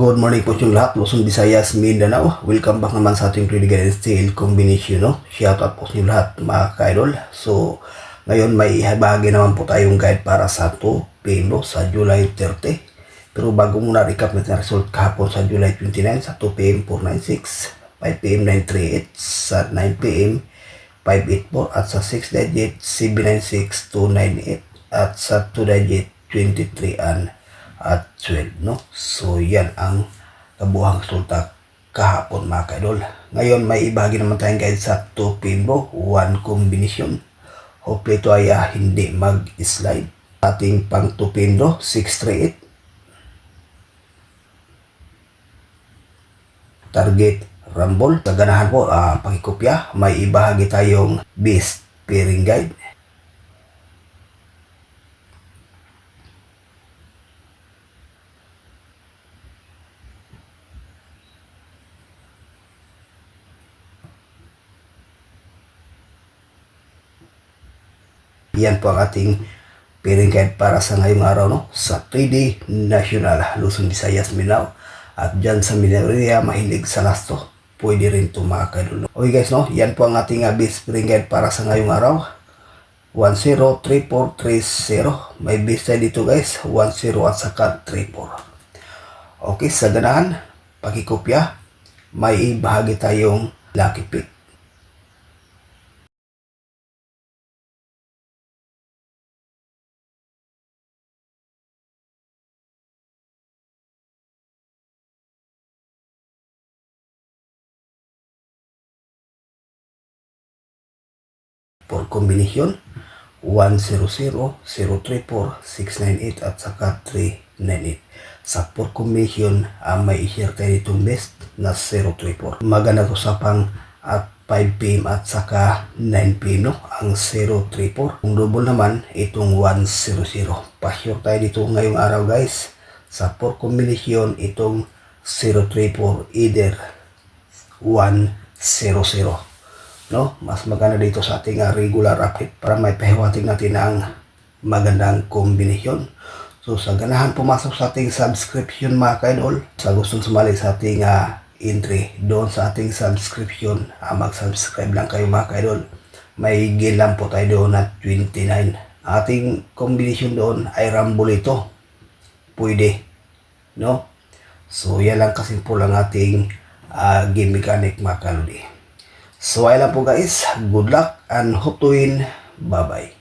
Good morning po yung lahat, Luzon, Visayas, Mindanao. Welcome back naman sa ating Critical and Steel Combination, no? Shout out po yung lahat, mga ka-idol. So, ngayon may ihabagi naman po tayong guide para sa 2 PM sa July 30. Pero bago muna recap natin ang result kahapon sa July 29 sa 2 PM 496, 5 PM 938, sa 9 PM 584 at sa 6 digit 796 298 at sa 2 digit 23 at 12, no? So yan ang kabuhang resulta kahapon, mga ka-idol. Ngayon may ibahagi naman tayong guide sa 2 PM 1 combination. Hopefully ito ay hindi mag-slide. Ating pang 2 PM 638 target rumble. Kaganahan po, pakikopya, may ibahagi tayong best pairing guide. Yan po ang ating pairing guide para sa ngayong araw, no? Sa 3D National, Luzon, Visayas, Mindanao. At dyan sa Mindanao area, mahilig sa lasto, pwede rin ito, mga ka-idol. Okay guys, no? Yan po ang ating best pairing guide para sa ngayong araw. 103430. May best side dito guys, 10 at saka 34. Okay, sa ganahan, pakikopya, may ibahagi tayong lucky pick. For combination 100, 034, 698 at saka 398. Sa for combination, may i-share tayo itong best na 034. Maganda to sa pang at 5 PM at saka 9 PM, no? Ang 034. Kung double naman, itong 100. Pa-share tayo dito ngayong araw guys. Sa for combination, itong 034 either 100. No, mas maganda dito sa ating regular update para may pahiwatig natin ang magandang kombinasyon. So sa ganahan pumasok sa ating subscription, mga ka-idol, sa gustong sumali sa ating entry doon sa ating subscription, mag-subscribe lang kayo, mga ka-idol. May gain lang po tayo doon at 29. Ating kombinasyon doon ay rumble ito. Pwede, no? So yan lang kasimple ang ating game mechanic, mga ka-idol. So ayun lang po guys, good luck and hope to win. Bye bye.